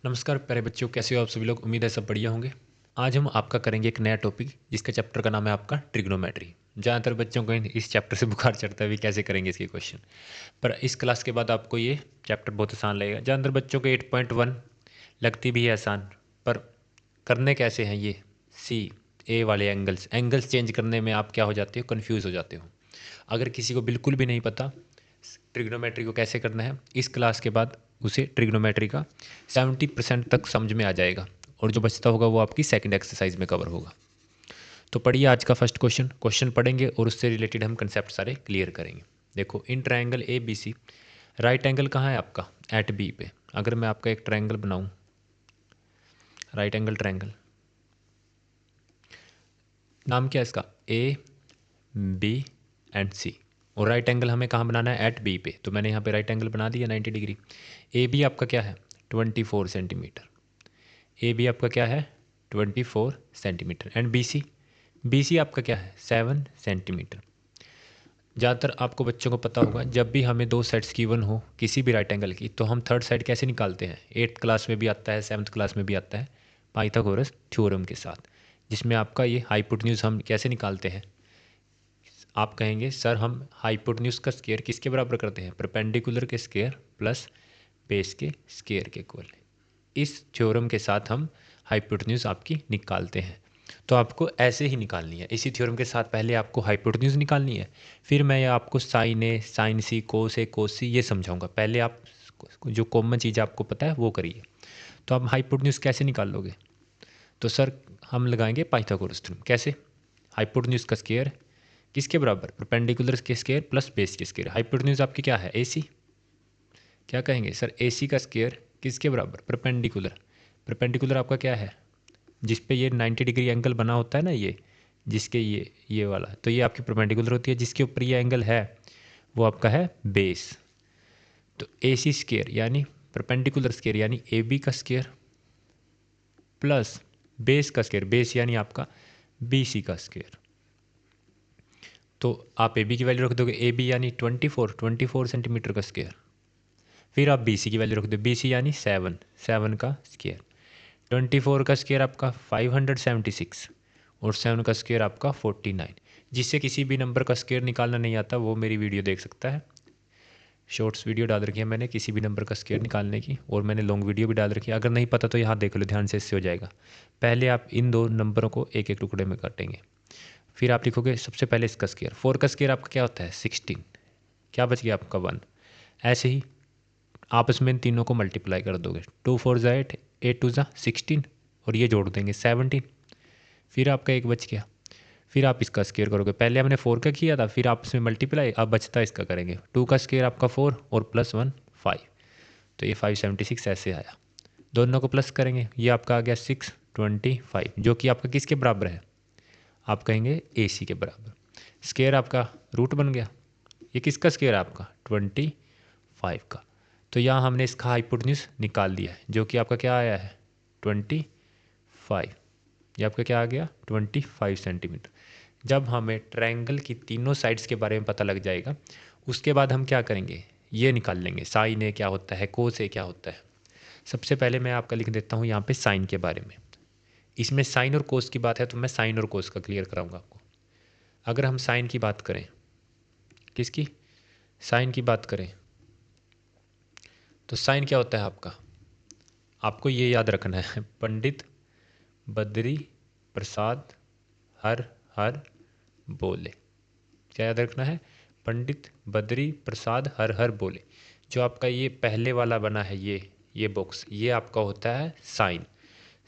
नमस्कार प्यारे बच्चों, कैसे हो आप सभी लोग। उम्मीद है सब बढ़िया होंगे। आज हम आपका करेंगे एक नया टॉपिक जिसका चैप्टर का नाम है आपका ट्रिग्नोमेट्री। ज़्यादातर बच्चों को इस चैप्टर से बुखार चढ़ता है भी कैसे करेंगे इसके क्वेश्चन। पर इस क्लास के बाद आपको ये चैप्टर बहुत आसान लगेगा। ज़्यादातर बच्चों को 8.1 लगती भी है आसान, पर करने कैसे हैं ये सी ए वाले एंगल्स चेंज करने में आप क्या हो जाते हो, कन्फ्यूज़ हो जाते हो। अगर किसी को बिल्कुल भी नहीं पता ट्रिग्नोमेट्री को कैसे करना है, इस क्लास के बाद उसे ट्रिग्नोमेट्री का 70% तक समझ में आ जाएगा और जो बचता होगा वो आपकी सेकंड एक्सरसाइज में कवर होगा। तो पढ़िए आज का फर्स्ट क्वेश्चन पढ़ेंगे और उससे रिलेटेड हम कंसेप्ट सारे क्लियर करेंगे। देखो, in triangle A B C right angle कहाँ है आपका, एट बी पे। अगर मैं आपका एक ट्रायंगल बनाऊँ, राइट एंगल ट्रायंगल, नाम क्या है इसका, ए बी एंड सी। और राइट एंगल हमें कहाँ बनाना है, एट बी पे। तो मैंने यहाँ पे राइट एंगल बना दिया 90 डिग्री। ए बी आपका क्या है, 24 सेंटीमीटर। ए बी आपका क्या है, 24 सेंटीमीटर। एंड बी सी आपका क्या है, 7 सेंटीमीटर। ज़्यादातर आपको बच्चों को पता होगा, जब भी हमें दो साइड्स गिवन हो किसी भी राइट एंगल की, तो हम थर्ड साइड कैसे निकालते हैं। 8th क्लास में भी आता है, 7th क्लास में भी आता है, पाइथागोरस थ्योरम के साथ, जिसमें आपका ये हाइपोटेन्यूज हम कैसे निकालते हैं। आप कहेंगे सर हम हाइपोटेन्यूज का स्क्वायर किसके बराबर करते हैं, परपेंडिकुलर के स्क्वायर प्लस बेस के स्क्वायर के इक्वल। इस थ्योरम के साथ हम हाइपोटेन्यूज आपकी निकालते हैं। तो आपको ऐसे ही निकालनी है, इसी थ्योरम के साथ पहले आपको हाइपोटेन्यूज निकालनी है, फिर मैं आपको साइन ए, साइन सी, कोस ए, कोस सी ये समझाऊंगा। पहले आप जो कॉमन चीज़ आपको पता है वो करिए। तो आप हाइपोटेन्यूज कैसे निकाल लोगे, तो सर हम लगाएंगे पाइथागोरस थ्योरम। कैसे, हाइपोटेन्यूज का स्क्वायर किसके बराबर, परपेंडिकुलर के स्क्वायर प्लस बेस के स्क्वायर। हाइपोटेन्यूज आपकी क्या है, AC। क्या कहेंगे सर, AC का स्क्वायर किसके बराबर, परपेंडिकुलर। परपेंडिकुलर आपका क्या है, जिस पे ये 90 डिग्री एंगल बना होता है ना, ये जिसके ये वाला, तो ये आपकी परपेंडिकुलर होती है। जिसके ऊपर ये एंगल है वो आपका है बेस। तो AC स्क्वायर यानी परपेंडिकुलर स्क्वायर यानी AB का स्क्वायर प्लस बेस का स्क्वायर, बेस यानी आपका BC का स्क्वायर। तो आप AB की वैल्यू रख दोगे, AB यानी 24 सेंटीमीटर का स्क्वायर। फिर आप BC की वैल्यू रख दो, BC यानी 7 का स्क्वायर। 24 का स्क्वायर आपका 576 और 7 का स्क्वायर आपका 49। जिससे किसी भी नंबर का स्क्वायर निकालना नहीं आता वो मेरी वीडियो देख सकता है। शॉर्ट्स वीडियो डाल रखी है मैंने किसी भी नंबर का स्क्वायर निकालने की, और मैंने लॉन्ग वीडियो भी डाल रखी है। अगर नहीं पता तो यहाँ देख लो ध्यान से, इससे हो जाएगा। पहले आप इन दो नंबरों को एक एक टुकड़े में काटेंगे, फिर आप लिखोगे सबसे पहले इसका स्क्वायर। 4 का स्क्वायर आपका क्या होता है, 16। क्या बच गया आपका 1। ऐसे ही आपस में इन तीनों को मल्टीप्लाई कर दोगे, 2 4 ज़ा 8, 8 2 ज़ा 16, और ये जोड़ देंगे 17। फिर आपका एक बच गया, फिर आप इसका स्क्वायर करोगे। पहले हमने 4 का किया था, फिर आपस में मल्टीप्लाई, अब बचता इसका करेंगे। 2 का स्क्वायर आपका 4 और प्लस 1 5, तो ये 576 ऐसे आया। दोनों को प्लस करेंगे, ये आपका आ गया 625, जो कि आपका किसके बराबर है, आप कहेंगे AC के बराबर। स्क्वायर आपका रूट बन गया। ये किसका स्क्वायर है आपका, 25 का। तो यहाँ हमने इसका हाइपोटेन्यूज निकाल दिया है, जो कि आपका क्या आया है, 25। ये आपका क्या आ गया, 25 सेंटीमीटर। जब हमें ट्रायंगल की तीनों साइड्स के बारे में पता लग जाएगा, उसके बाद हम क्या करेंगे, ये निकाल लेंगे साइन ए क्या होता है, कोस ए क्या होता है। सबसे पहले मैं आपका लिख देता हूँ यहाँ पे साइन के बारे में। इसमें साइन और कोस की बात है, तो मैं साइन और कोस का क्लियर कराऊंगा आपको। अगर हम साइन की बात करें, किसकी, साइन की बात करें, तो साइन क्या होता है आपका, आपको ये याद रखना है, पंडित बद्री प्रसाद हर हर बोले। क्या याद रखना है, पंडित बद्री प्रसाद हर हर बोले। जो आपका ये पहले वाला बना है, ये बॉक्स, ये आपका होता है साइन।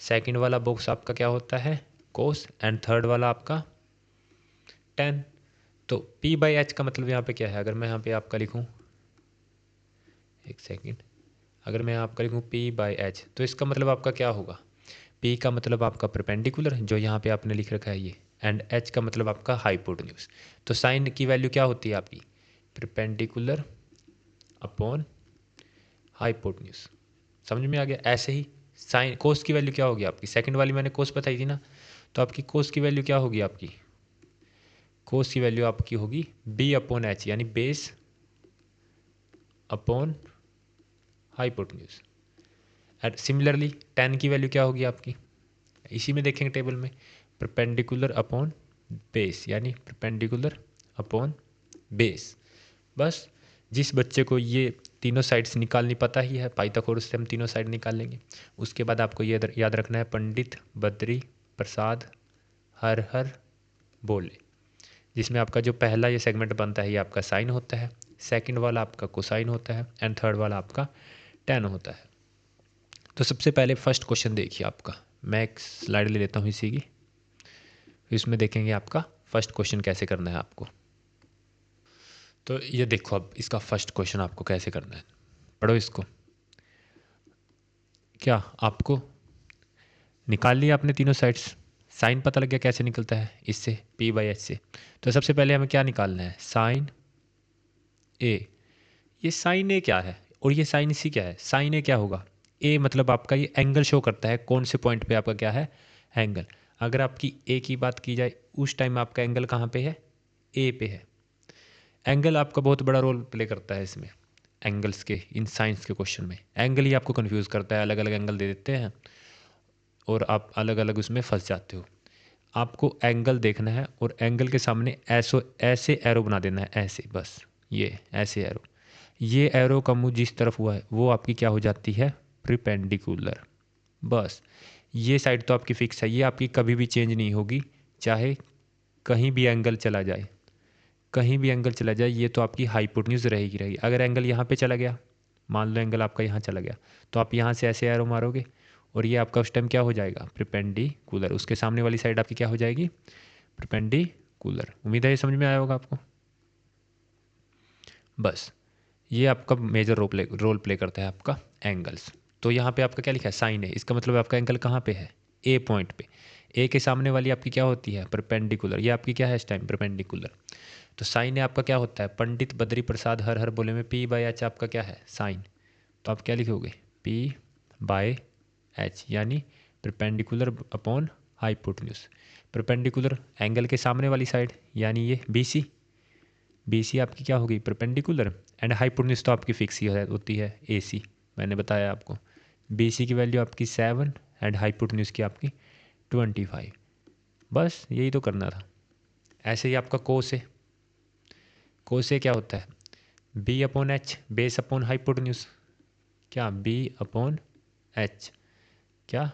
सेकंड वाला बॉक्स आपका क्या होता है, कोस। एंड थर्ड वाला आपका टेन। तो P/H का मतलब यहाँ पे क्या है, अगर मैं यहाँ पे आपका लिखूँ, एक सेकंड, अगर मैं आपका लिखूँ P/H, तो इसका मतलब आपका क्या होगा, P का मतलब आपका परपेंडिकुलर, जो यहाँ पे आपने लिख रखा है ये, एंड H का मतलब आपका हाइपोटेन्यूज। तो साइन की वैल्यू क्या होती है आपकी, परपेंडिकुलर अपॉन हाइपोटेन्यूज। समझ में आ गया। ऐसे ही साइन कोस की वैल्यू क्या होगी आपकी, सेकंड वाली मैंने कोस बताई थी ना, तो आपकी कोस की वैल्यू क्या होगी, आपकी कोस की वैल्यू आपकी होगी B/H, यानी base upon hypotenuse. And similarly tan की वैल्यू क्या होगी आपकी, इसी में देखेंगे टेबल में, परपेंडिकुलर अपॉन बेस, यानी परपेंडिकुलर अपॉन बेस। बस जिस बच्चे को ये तीनों साइड्स निकालनी पता ही है, पाइथागोरस से हम तीनों साइड निकाल लेंगे। उसके बाद आपको ये याद रखना है पंडित बद्री प्रसाद हर हर बोले, जिसमें आपका जो पहला ये सेगमेंट बनता है ये आपका साइन होता है, सेकंड वाला आपका कोसाइन होता है एंड थर्ड वाला आपका टेन होता है। तो सबसे पहले फर्स्ट क्वेश्चन देखिए आपका, मैं एक स्लाइड ले लेता हूँ इसी की, इसमें देखेंगे आपका फर्स्ट क्वेश्चन कैसे करना है आपको। तो ये देखो अब इसका फर्स्ट क्वेश्चन आपको कैसे करना है, पढ़ो इसको। क्या आपको निकाल लिया आपने तीनों साइड्स, साइन पता लग गया कैसे निकलता है इससे, p/h से। तो सबसे पहले हमें क्या निकालना है, साइन ए। ये साइन ए क्या है और ये साइन सी क्या है, साइन ए क्या होगा, ए मतलब आपका ये एंगल शो करता है कौन से पॉइंट पे आपका क्या है एंगल। अगर आपकी ए की बात की जाए उस टाइम आपका एंगल कहाँ पे है, ए पे है। एंगल आपका बहुत बड़ा रोल प्ले करता है इसमें, एंगल्स के इन साइंस के क्वेश्चन में एंगल ही आपको कंफ्यूज करता है, अलग अलग एंगल दे देते हैं और आप अलग अलग उसमें फंस जाते हो। आपको एंगल देखना है और एंगल के सामने ऐसे एरो बना देना है, ऐसे, बस ये ऐसे एरो, ये एरो का मुंह जिस तरफ हुआ है वो आपकी क्या हो जाती है, प्रिपेंडिकुलर। बस ये साइड तो आपकी फिक्स है, ये आपकी कभी भी चेंज नहीं होगी, चाहे कहीं भी एंगल चला जाए, कहीं भी एंगल चला जाए ये तो आपकी हाइपोटेन्यूज रहेगी रहेगी। अगर एंगल यहाँ पे चला गया, मान लो एंगल आपका यहाँ चला गया, तो आप यहाँ से ऐसे एरो मारोगे और ये आपका उस टाइम क्या हो जाएगा, प्रिपेंडिकुलर। उसके सामने वाली साइड आपकी क्या हो जाएगी, प्रिपेंडिकुलर। उम्मीद है ये समझ में आया होगा आपको। बस ये आपका मेजर रोल प्ले करता है आपका एंगल्स। तो यहाँ पे आपका क्या लिखा है, साइन है, इसका मतलब आपका एंगल कहाँ पे है, ए पॉइंट पे। ए के सामने वाली आपकी क्या होती है, परपेंडिकुलर, ये आपकी क्या है इस टाइम, परपेंडिकुलर। तो साइन है आपका क्या होता है, पंडित बद्री प्रसाद हर हर बोले में p/h आपका क्या है, साइन। तो आप क्या लिखोगे, p/h, यानी perpendicular upon hypotenuse. Perpendicular angle के सामने वाली साइड, यानी ये BC आपकी क्या होगी, परपेंडिकुलर। एंड हाइपोटेन्यूज तो आपकी फिक्स ही होती है AC, मैंने बताया आपको। BC की वैल्यू आपकी 7 एंड हाइपोटेन्यूज की आपकी 25। बस यही तो करना था। ऐसे ही आपका कोस है, कोस क्या होता है, B/h, बेस अपॉन हाइपोटेन्यूज। क्या B/h, क्या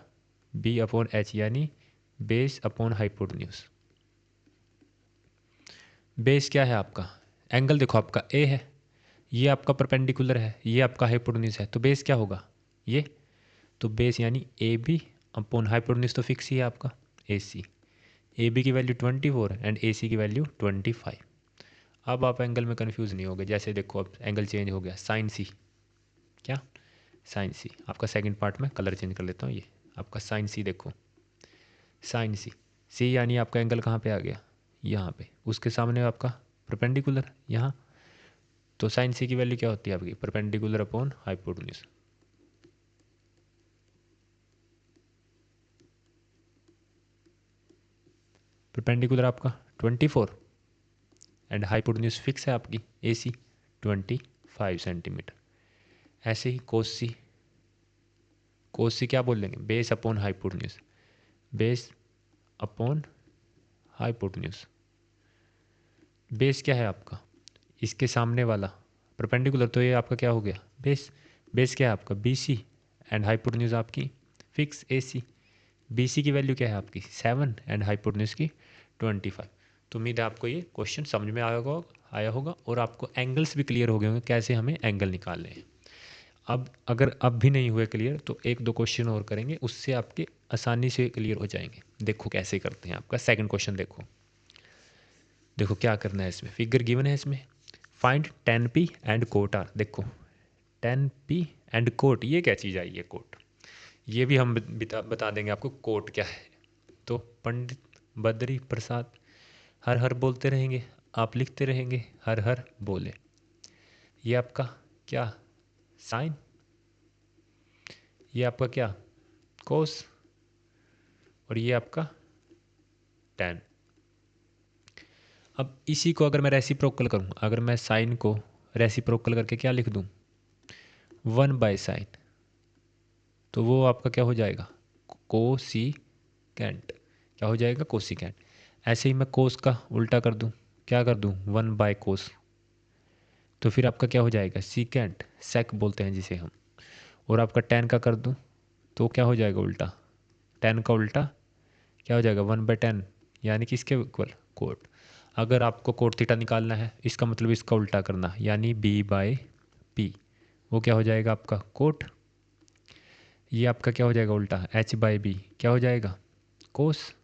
B/h, यानी बेस अपॉन हाइपोटेन्यूज। बेस क्या है आपका, एंगल देखो आपका A है, ये आपका परपेंडिकुलर है, ये आपका हाइपोटेन्यूज है, तो बेस क्या होगा ये, तो बेस यानी AB अपॉन हाइपोटेन्यूज तो फिक्स ही है आपका AC। AB की वैल्यू 24 एंड AC की वैल्यू 25। अब आप एंगल में कंफ्यूज नहीं होगे, जैसे देखो अब एंगल चेंज हो गया, साइन C, क्या साइन C। आपका सेकंड पार्ट में कलर चेंज कर लेता हूँ, ये आपका साइन C देखो, साइन C यानी आपका एंगल कहाँ पे आ गया, यहाँ पे, उसके सामने आपका परपेंडिकुलर यहाँ। तो साइन C की वैल्यू क्या होती है आपकी, परपेंडिकुलर अपॉन हाइपोटेन्यूज। परपेंडिकुलर आपका 24 एंड हाइपोटेन्यूज फिक्स है आपकी AC 25 सेंटीमीटर। ऐसे ही कोस C क्या बोल देंगे, base upon hypotenuse, base upon hypotenuse. Base क्या है आपका, इसके सामने वाला परपेंडिकुलर, तो ये आपका क्या हो गया बेस। बेस क्या है आपका BC एंड हाइपोटेन्यूज आपकी फिक्स AC। BC की वैल्यू क्या है आपकी 7 एंड हाइपोटेन्यूज की 25। तो उम्मीद है आपको ये क्वेश्चन समझ में आया होगा और आपको एंगल्स भी क्लियर हो गए होंगे कैसे हमें एंगल निकालने हैं। अब अगर अब भी नहीं हुए क्लियर तो एक दो क्वेश्चन और करेंगे, उससे आपके आसानी से क्लियर हो जाएंगे। देखो कैसे करते हैं, आपका सेकंड क्वेश्चन देखो। देखो क्या करना है, इसमें फिगर गिवन है, इसमें find tan p and cot R. देखो tan p एंड कोट, ये क्या चीज़ आई, ये कोट, ये भी हम बता देंगे आपको कोट क्या है। तो पंडित बद्री प्रसाद हर हर बोलते रहेंगे, आप लिखते रहेंगे हर हर बोले। ये आपका क्या साइन, ये आपका क्या कोस, और ये आपका tan। अब इसी को अगर मैं रेसिप्रोकल करूँ, अगर मैं साइन को रेसिप्रोकल करके क्या लिख दूँ, 1/sin, तो वो आपका क्या हो जाएगा, कोसिकेंट। क्या हो जाएगा, कोसिकेंट। ऐसे ही मैं कोस का उल्टा कर दूं, क्या कर दूं, 1/कोस, तो फिर आपका क्या हो जाएगा, सीकेंट, सेक बोलते हैं जिसे हम। और आपका टेन का कर दूं तो क्या हो जाएगा उल्टा, टेन का उल्टा क्या हो जाएगा, 1/10, यानी कि इसके इक्वल कोट। अगर आपको कोट थीटा निकालना है, इसका मतलब इसका उल्टा करना, यानी b/p, वो क्या हो जाएगा आपका कोट। ये आपका क्या हो जाएगा उल्टा, h/b क्या हो जाएगा, कोस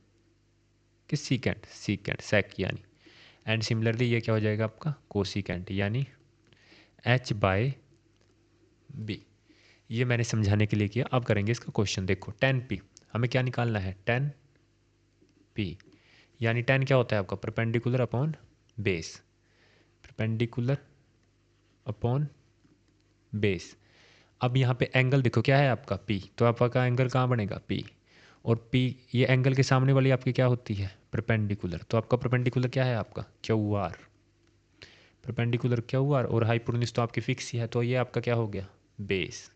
कि सीकेंट, सीकेंट सेक यानी। एंड सिमिलरली ये क्या हो जाएगा आपका कोसिकेंट, यानी h/b। ये मैंने समझाने के लिए किया। अब करेंगे इसका क्वेश्चन। देखो 10p हमें क्या निकालना है, 10p, यानी 10 क्या होता है आपका, perpendicular upon base, perpendicular upon base. अब यहाँ पे एंगल देखो क्या है आपका p, तो आपका एंगल कहाँ बनेगा p, और p ये एंगल के सामने वाली आपकी क्या होती है, परपेंडिकुलर। तो आपका परपेंडिकुलर क्या है आपका, QR, परपेंडिकुलर QR, और हाइपोटेन्यूज तो आपकी फिक्स ही है, तो ये आपका क्या हो गया, बेस,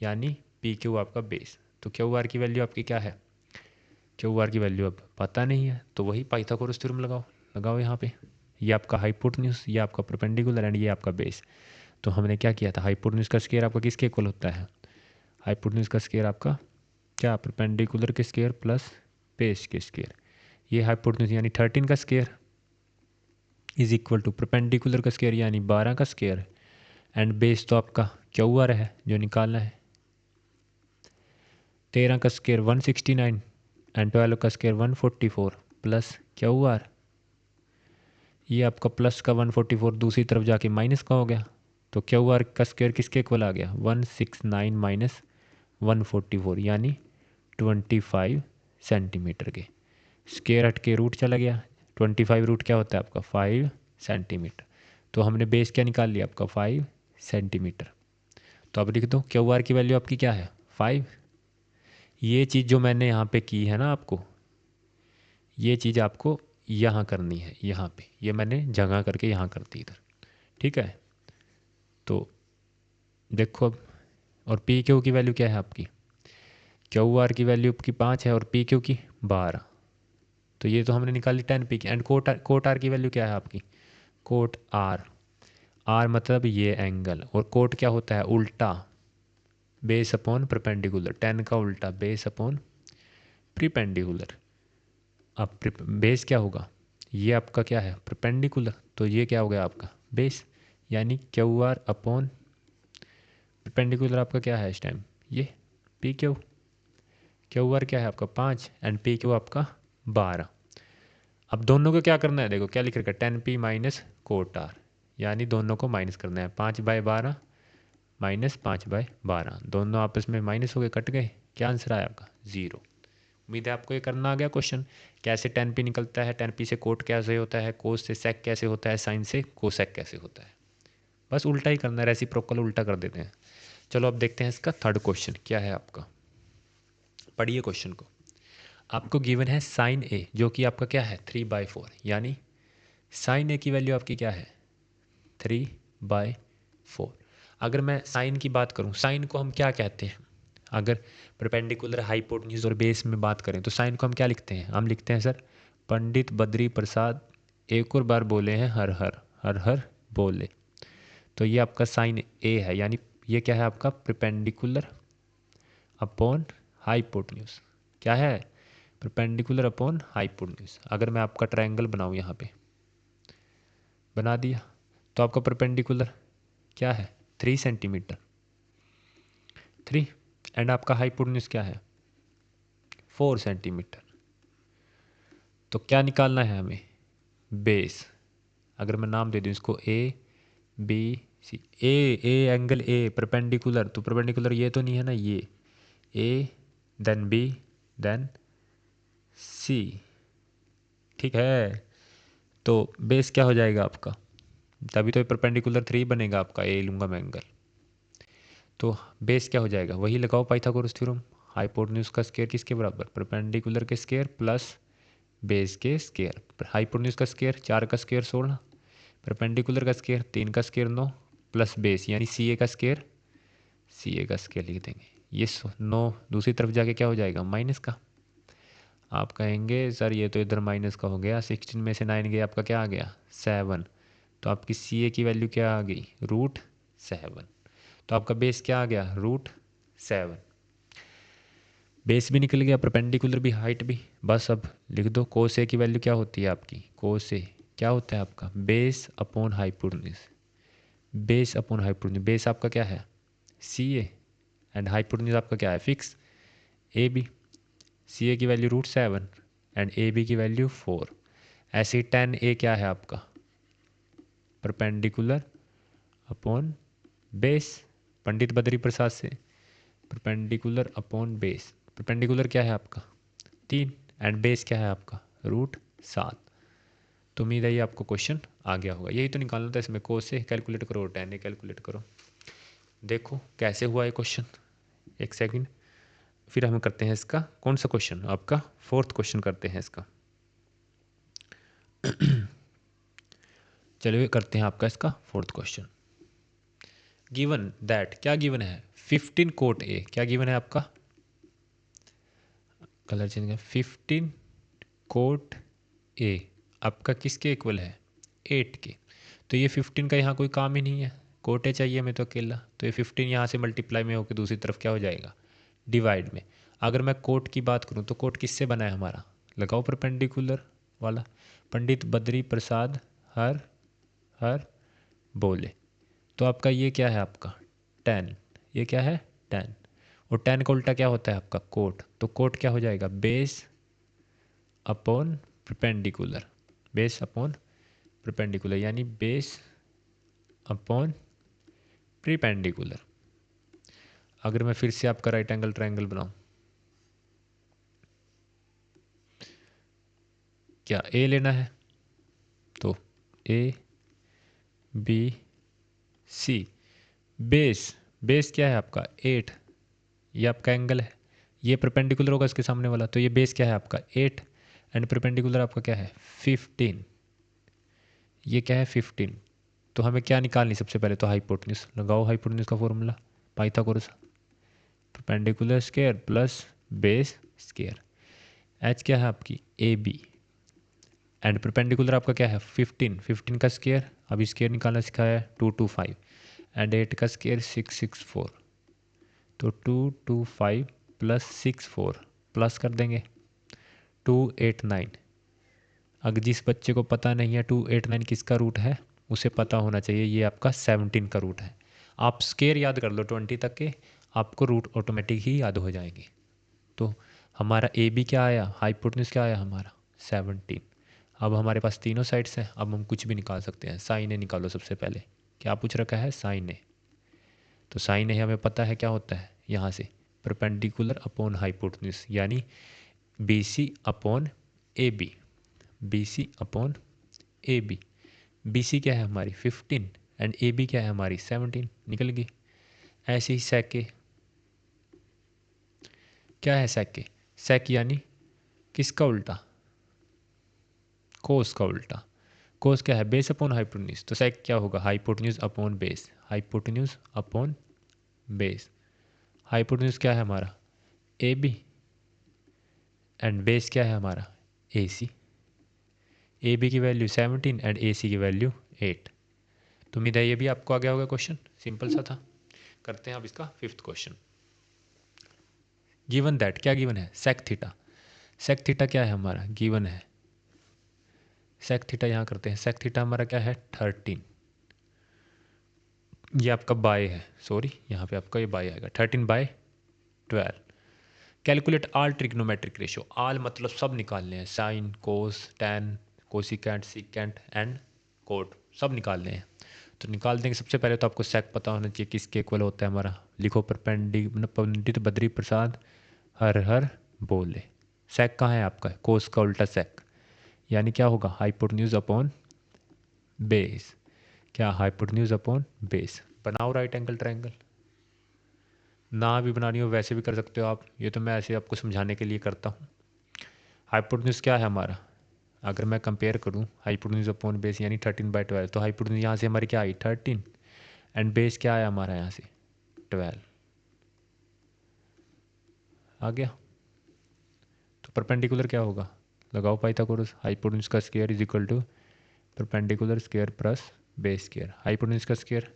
यानी PQ आपका बेस। तो QR की वैल्यू आपकी क्या है, QR की वैल्यू अब पता नहीं है, तो वही पाइथागोरस थ्योरम लगाओ, लगाओ यहाँ पे। ये आपका हाइपोटेन्यूज, ये आपका परपेंडिकुलर, एंड ये आपका बेस। तो हमने क्या किया था, हाइपोटेन्यूज का स्क्वायर आपका किसके इक्वल होता है, हाइपोटेन्यूज का स्क्वायर आपका क्या, परपेंडिकुलर के स्क्वायर प्लस बेस के स्क्वायर। ये हाइपोटेन्यूज यानी 13 का square is equal to perpendicular का स्क्वायर यानी 12 का स्क्वायर, एंड बेस तो आपका QR है जो निकालना है, 13 का स्क्वायर 169 एंड 12 का स्क्वायर 144 प्लस QR। ये आपका प्लस का 144 दूसरी तरफ जाके माइनस का हो गया, तो QR का स्क्वायर किसके इक्वल आ गया, 169 माइनस 144 यानी 25 सेंटीमीटर के। स्क्वायर हट के रूट चला गया, 25 रूट क्या होता है आपका 5 सेंटीमीटर। तो हमने बेस क्या निकाल लिया आपका 5 सेंटीमीटर। तो अब लिख दो QR की वैल्यू आपकी क्या है 5। ये चीज़ जो मैंने यहाँ पे की है ना आपको, ये चीज़ आपको यहाँ करनी है, यहाँ पे ये मैंने जगह करके यहाँ कर दी इधर, ठीक है। तो देखो अब, और PQ की वैल्यू क्या है आपकी, QR की वैल्यू आपकी 5 है और PQ की 12। तो ये तो हमने निकाली 10p की। एंड कोट आर की वैल्यू क्या है आपकी, कोट आर, आर मतलब ये एंगल, और कोट क्या होता है उल्टा, बेस अपॉन परपेंडिकुलर, 10 का उल्टा बेस अपॉन प्रीपेंडिकुलर। अब बेस क्या होगा, ये आपका क्या है परपेंडिकुलर, तो ये क्या हो गया आपका बेस, यानी QR अपॉन परपेंडिकुलर आपका क्या है इस टाइम, ये PQ। QR क्या है आपका 5 एंड PQ आपका 12। अब दोनों को क्या करना है, देखो क्या लिख रखा है 10p माइनस कोट आर, यानी दोनों को माइनस करना है, 5/12 माइनस 5/12, दोनों आपस में माइनस हो गए, कट गए, क्या आंसर आया आपका 0। उम्मीद है आपको ये करना आ गया क्वेश्चन। कैसे 10p निकलता है, 10p से कोट कैसे होता है, कोस से सेक कैसे होता है, साइन से कोसेक कैसे होता है, बस उल्टा ही करना है, रेसिप्रोकल उल्टा कर देते हैं। चलो अब देखते हैं इसका थर्ड क्वेश्चन क्या है आपका। पढ़िए क्वेश्चन को। आपको गिवन है साइन ए जो कि आपका क्या है 3/4, यानी साइन ए की वैल्यू आपकी क्या है 3/4। अगर मैं साइन की बात करूं, साइन को हम क्या कहते हैं, अगर परपेंडिकुलर हाइपोटेन्यूज और बेस में बात करें तो साइन को हम क्या लिखते हैं, हम लिखते हैं सर पंडित बद्री प्रसाद एक और बार बोले हैं हर हर, हर हर बोले। तो ये आपका साइन ए है, यानी ये क्या है आपका परपेंडिकुलर अपॉन हाइपोटेन्यूज, क्या है परपेंडिकुलर अपॉन हाइपोटेन्यूज। अगर मैं आपका ट्रायंगल बनाऊं, यहाँ पे बना दिया, तो आपका परपेंडिकुलर क्या है 3 सेंटीमीटर, 3, एंड आपका हाइपोटेन्यूज क्या है 4 सेंटीमीटर। तो क्या निकालना है हमें, बेस। अगर मैं नाम दे दूं इसको ABC, A angle A perpendicular, तो परपेंडिकुलर ये तो नहीं है ना, ये A then B then C, ठीक है। तो बेस क्या हो जाएगा आपका, तभी तो परपेंडिकुलर 3 बनेगा आपका, ए लूँगा मैं एंगल। तो बेस क्या हो जाएगा, वही लगाओ पाइथागोरस थ्योरम, हाइपोटेन्यूज का स्क्वायर किसके बराबर, परपेंडिकुलर के स्क्वायर प्लस बेस के स्क्वायर। हाइपोटेन्यूज का स्क्वायर 4 का स्क्वायर 16, परपेंडिकुलर का स्क्वायर 3 का स्क्वायर 9 प्लस बेस यानी CA का स्क्वायर, CA का स्क्वायर लिख देंगे। ये 9 दूसरी तरफ जाके क्या हो जाएगा, माइनस का। आप कहेंगे सर ये तो इधर माइनस का हो गया, 16 में से 9 गया, आपका क्या आ गया 7। तो आपकी सी ए की वैल्यू क्या आ गई, √7। तो आपका बेस क्या आ गया, √7। बेस भी निकल गया, परपेंडिकुलर भी, हाइट भी। बस अब लिख दो कोस ए की वैल्यू क्या होती है आपकी, कोस ए क्या होता है आपका, base upon hypotenuse. Base upon hypotenuse, base आपका क्या है सी ए एंड हाइपोटेन्यूज आपका क्या है फिक्स ए बी। सी ए की वैल्यू √7 एंड ए बी की वैल्यू 4। ऐसे ही 10 ए क्या है आपका, perpendicular upon base, Pandit Badri Prasad से, परपेंडिकुलर अपॉन बेस। परपेंडिकुलर क्या है आपका 3 एंड बेस क्या है आपका √7। तो उम्मीद है ये आपको क्वेश्चन आ गया होगा। यही तो निकालना था इसमें, कोस से कैलकुलेट करो, 10 कैलकुलेट करो। देखो कैसे हुआ ये क्वेश्चन, एक सेकंड। फिर हम करते हैं इसका कौन सा क्वेश्चन, आपका 4th क्वेश्चन करते हैं इसका। चलिए करते हैं आपका इसका 4th क्वेश्चन। गिवन दैट, क्या गिवन है 15 कोट ए, क्या गिवन है आपका, कलर चेंज कर, 15 कोट ए आपका किसके इक्वल है 8 के। तो ये 15 का यहाँ कोई काम ही नहीं है, कोट ए चाहिए हमें तो अकेला। तो ये 15 यहाँ से मल्टीप्लाई में होकर दूसरी तरफ क्या हो जाएगा, डिवाइड में। अगर मैं कोट की बात करूँ तो कोट किससे बना है हमारा, लगाओ परपेंडिकुलर वाला, पंडित बद्री प्रसाद हर हर बोले। तो आपका ये क्या है आपका 10, ये क्या है 10, और 10 का उल्टा क्या होता है आपका कोट। तो कोट क्या हो जाएगा, base upon perpendicular, base upon perpendicular, यानी बेस अपॉन प्रीपेंडिकुलर। अगर मैं फिर से आपका राइट एंगल ट्रायंगल बनाऊं, क्या ए लेना है, तो A B C, base, base क्या है आपका 8, ये आपका एंगल है, ये परपेंडिकुलर होगा इसके सामने वाला, तो ये बेस क्या है आपका 8 एंड परपेंडिकुलर आपका क्या है 15, ये क्या है 15। तो हमें क्या निकालनी, सबसे पहले तो हाइपोटेन्यूज, लगाओ हाइपोटेन्यूज का formula Pythagoras, perpendicular square plus base square. H क्या है आपकी ए बी एंड परपेंडिकुलर आपका क्या है 15, 15 का स्क्वायर, अभी स्क्वायर निकालना सिखाया है 225 एंड 8 का स्क्वायर 664। तो 225 प्लस 64 प्लस कर देंगे 289। अगर जिस बच्चे को पता नहीं है 289 किसका रूट है, उसे पता होना चाहिए ये आपका 17 का रूट है। आप स्क्वायर याद कर लो 20 तक के, आपको रूट ऑटोमेटिक ही याद हो जाएंगे। तो हमारा ए बी क्या आया, हाइपोटेन्यूज क्या आया हमारा 17। अब हमारे पास तीनों साइड्स हैं, अब हम कुछ भी निकाल सकते हैं। साइन ए निकालो सबसे पहले, क्या पूछ रखा है साइन ए। तो साइन ए हमें पता है क्या होता है, यहाँ से परपेंडिकुलर अपॉन हाइपोटेन्यूज, यानी B C upon A B, B C upon A B. B C क्या है हमारी 15 एंड ए बी क्या है हमारी 17, निकल गई। ऐसे ही सेक के, क्या है सेक के, सेक यानी किसका उल्टा, कोस का उल्टा। कोस क्या है बेस अपॉन हाइपोटेन्यूज, तो सेक क्या होगा hypotenuse upon base, hypotenuse upon base. Hypotenuse क्या है हमारा ए बी एंड बेस क्या है हमारा ए सी। ए बी की वैल्यू 17 एंड ए सी की वैल्यू 8। तो उम्मीद है ये भी आपको आ गया होगा क्वेश्चन, सिंपल सा था। करते हैं अब इसका 5th क्वेश्चन। गिवन दैट, क्या गिवन है सेक थीटा। सेक थीटा क्या है हमारा गिवन है, सेक थीटा यहाँ करते हैं। सेक थीटा हमारा क्या है 13, ये आपका बाय है, सॉरी यहाँ पे आपका ये बाय आएगा 13/12। Calculate all trigonometric ratio, all मतलब सब निकालने हैं, sine cos tan cosecant secant and cot सब निकालने हैं। तो निकाल देंगे। सबसे पहले तो आपको सेक पता होना चाहिए किसके इक्वल होता है हमारा, लिखो पंडित बद्री प्रसाद हर हर बोले। सेक कहाँ है आपका, कोस का उल्टा सेक, यानी क्या होगा हाइपोटेन्यूज अपॉन बेस, क्या हाइपोटेन्यूज अपॉन बेस। बनाओ राइट एंगल ट्रायंगल, ना भी बनानी हो वैसे भी कर सकते हो आप, ये तो मैं ऐसे आपको समझाने के लिए करता हूँ। हाइपोटेन्यूज क्या है हमारा, अगर मैं कंपेयर करूँ हाइपोटेन्यूज अपॉन बेस यानी 13/12, तो हाइपोटेन्यूज यहाँ से हमारी क्या आई 13 एंड बेस क्या आया हमारा यहाँ से 12। आ गया। तो परपेंडिकुलर क्या होगा, लगाओ पाइथागोरस, हाइपोटेन्यूज का square is equal to perpendicular square plus base square. Hypotenuse का स्क्वायर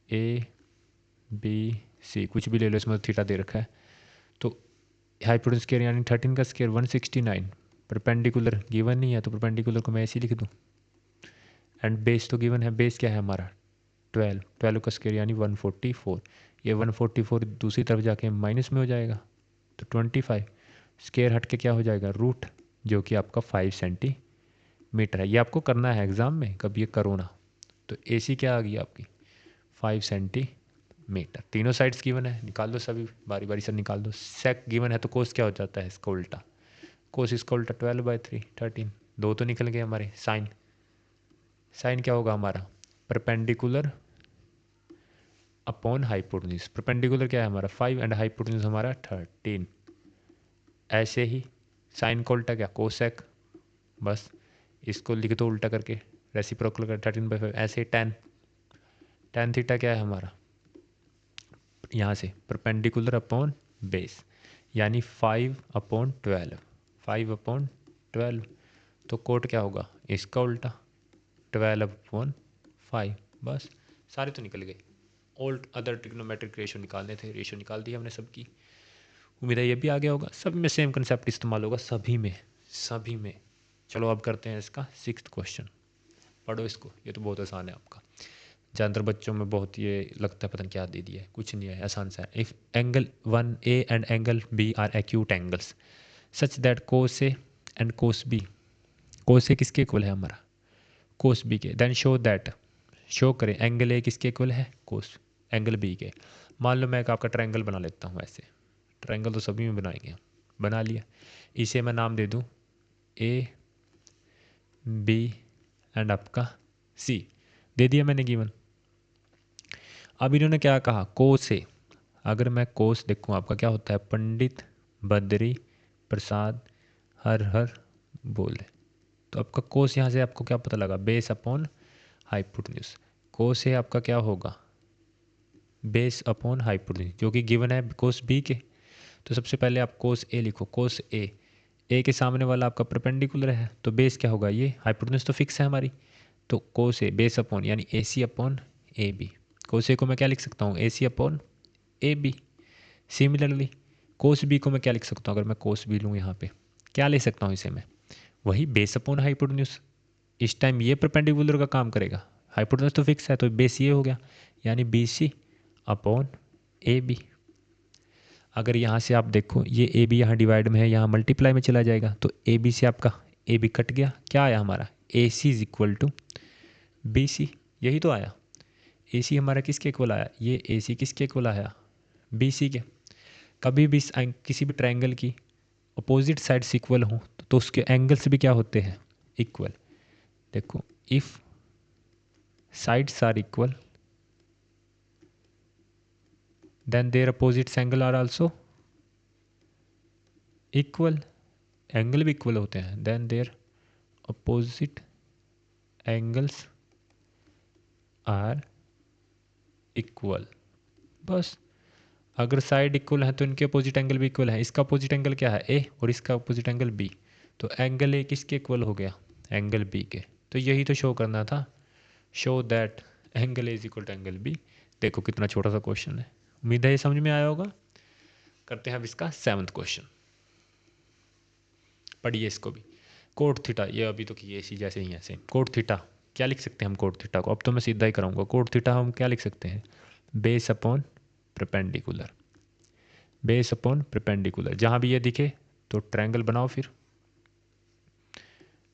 ए बी सी कुछ भी ले लो, इसमें थीटा दे रखा है। तो हाइपोटेन्यूज स्क्वायर यानी 13 का स्क्वायर 169, परपेंडिकुलर गिवन नहीं है तो परपेंडिकुलर को मैं ऐसे ही लिख दूँ। एंड बेस तो गिवन है, बेस क्या है हमारा 12, 12 का स्क्वायर यानी 144। ये 144 दूसरी तरफ जाके माइनस में हो जाएगा तो 25, स्क्वायर हट के क्या हो जाएगा रूट, जो कि आपका 5 सेंटीमीटर है। ये आपको करना है एग्जाम में, कभी ये करो ना। तो AC क्या आ गई आपकी 5 सेंटीमीटर। तीनों साइड्स गिवन है, निकाल दो सभी बारी बारी से निकाल दो। सेक गिवन है तो कोस क्या हो जाता है इसका उल्टा, कोस इसका उल्टा 12/3 13, दो तो निकल गए हमारे। साइन, साइन क्या होगा हमारा परपेंडिकुलर अपॉन हाइपोटेन्यूज। परपेंडिकुलर क्या है हमारा 5 एंड हाइपोटेन्यूज हमारा 13। ऐसे ही साइन का उल्टा क्या कोसेक, बस इसको लिख दो उल्टा करके, रेसिप्रोकल कर 13/5। ऐसे ही टेन, टेन थीटा क्या है हमारा यहाँ से परपेंडिकुलर अपॉन बेस यानी 5/12, 5/12। तो कोट क्या होगा इसका उल्टा 12/5, बस सारे तो निकल गए। ओल्ड अदर ट्रिग्नोमेट्रिक रेशियो निकालने थे, रेशियो निकाल दी हमने सबकी। उम्मीद है ये भी आ गया होगा, सब में सेम कंसेप्ट इस्तेमाल होगा, सभी में, सभी में। चलो अब करते हैं इसका 6th क्वेश्चन। पढ़ो इसको, ये तो बहुत आसान है आपका। ज़्यादातर बच्चों में बहुत ये लगता है पता नहीं क्या दे दिया है, कुछ नहीं है, आसान सा है। If angle 1A and angle B are acute angles such that cos A and cos B, cos A किसके इक्वल है हमारा कोस बी के, देन शो दैट, शो करें एंगल ए किसके इक्वल है कोस एंगल बी के। मान लो मैं एक आपका ट्रायंगल बना लेता हूँ, ऐसे ट्रायंगल तो सभी में बनाएंगे, बना लिया। इसे मैं नाम दे दूँ ए बी एंड आपका सी, दे दिया मैंने गिवन। अब इन्होंने क्या कहा कोस ए, अगर मैं कोस देखूँ आपका क्या होता है पंडित बद्री प्रसाद हर हर बोले, तो आपका कोस यहाँ से आपको क्या पता लगा बेस अपॉन हाइपोटेन्यूज। कोस ए आपका क्या होगा बेस अपॉन हाइपोटेन्यूज, जो कि गिवन है कोस बी के। तो सबसे पहले आप कोस ए लिखो, कोस ए के सामने वाला आपका परपेंडिकुलर है तो बेस क्या होगा ये हाइपोटेन्यूज तो फिक्स है हमारी। तो कोस ए बेस अपॉन यानी AC upon AB, cos A को मैं क्या लिख सकता हूँ AC upon AB। Similarly cos B को मैं क्या लिख सकता हूँ, अगर मैं कोस बी लूँ यहाँ पे क्या ले सकता हूँ इसे मैं, वही बेस अपॉन हाइपोटेन्यूज। इस टाइम ये परपेंडिकुलर का काम करेगा, हाइपोटेन्यूज तो फिक्स है तो बेस ये हो गया यानी BC अपॉन AB। अगर यहाँ से आप देखो ये AB यहाँ डिवाइड में है, यहाँ मल्टीप्लाई में चला जाएगा तो AB से आपका AB कट गया, क्या आया हमारा AC is equal to BC, यही तो आया। AC हमारा किसके इक्वल आया, ये AC किसके इक्वल आया BC के। कभी भी किसी भी ट्रायंगल की अपोजिट साइड्स इक्वल हो तो उसके एंगल्स भी क्या होते हैं इक्वल। देखो if sides are equal then their opposites angle are also equal, angle भी इक्वल होते हैं, then their opposite angles are equal. बस अगर साइड इक्वल है तो इनके अपोजिट एंगल भी इक्वल है। इसका अपोजिट एंगल क्या है ए और इसका अपोजिट एंगल बी, तो एंगल ए किसके इक्वल हो गया एंगल बी के। तो यही तो शो करना था, show that angle A is equal to angle B. देखो कितना छोटा सा क्वेश्चन है, उम्मीद है ये समझ में आया होगा। करते हैं अब इसका 7th क्वेश्चन, पढ़िए इसको भी। कोट थीटा, ये अभी तो किए इसी जैसे ही ऐसे। कोट थीटा क्या लिख सकते हैं हम कोट थीटा को, अब तो मैं सीधा ही कराऊंगा। कोट थीटा हम क्या लिख सकते हैं base upon perpendicular, base upon perpendicular. जहाँ भी ये दिखे तो ट्रायंगल बनाओ, फिर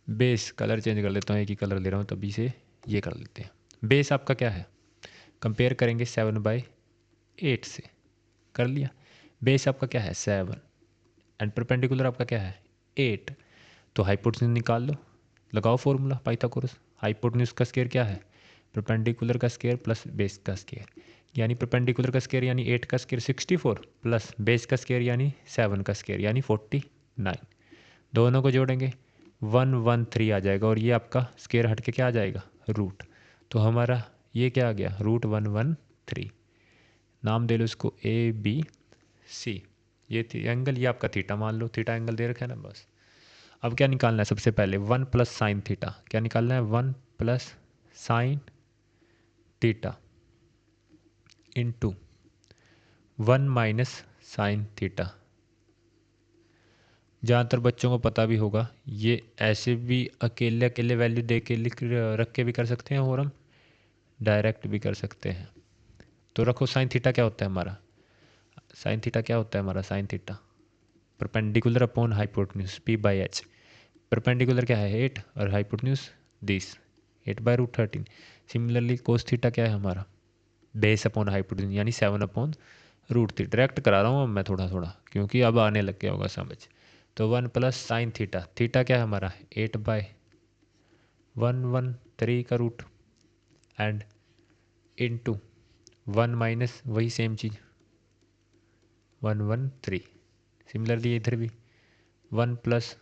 बेस कलर चेंज कर लेता हूँ, एक ही कलर ले रहा हूँ तभी से ये कर लेते हैं। बेस आपका क्या है कंपेयर करेंगे 7/8 से, कर लिया। बेस आपका क्या है 7 एंड परपेंडिकुलर आपका क्या है 8, तो हाइपोटेन्यूज निकाल लो, लगाओ फॉर्मूला पाइथागोरस। हाइपोटेन्यूज का स्क्वायर क्या है परपेंडिकुलर का स्क्वायर प्लस बेस का स्क्वायर, यानी परपेंडिकुलर का स्क्वायर यानी 8 का स्क्वायर 64 प्लस बेस का स्क्वायर यानी 7 का स्क्वायर यानी 49। दोनों को जोड़ेंगे 113 आ जाएगा और ये आपका स्क्वायर हट के क्या आ जाएगा रूट। तो हमारा ये क्या आ गया √113। नाम दे लो इसको ABC। ये एंगल, ये आपका थीटा मान लो, थीटा एंगल दे रखा है ना बस। अब क्या निकालना है सबसे पहले, 1 प्लस साइन थीटा। क्या निकालना है, 1 plus sine theta into 1 minus sine theta. ज़्यादातर बच्चों को पता भी होगा, ये ऐसे भी अकेले अकेले वैल्यू दे के रख के भी कर सकते हैं और हम डायरेक्ट भी कर सकते हैं। तो रखो, साइन थीटा क्या होता है हमारा, साइन थीटा क्या होता है हमारा, sine theta perpendicular upon hypotenuse P by H. Perpendicular क्या है 8 और hypotenuse this 8/√13। Similarly cos theta क्या है हमारा, बेस अपॉन हाइपोटेन्यूज यानी 7/√3। डायरेक्ट करा रहा हूँ अब मैं थोड़ा थोड़ा, क्योंकि अब आने लग गया होगा समझ। तो 1 प्लस साइन थीटा, थीटा क्या है हमारा 8/113 का रूट एंड इंटू 1 माइनस वही सेम चीज़ 113। सिमिलरली इधर भी 1 प्लस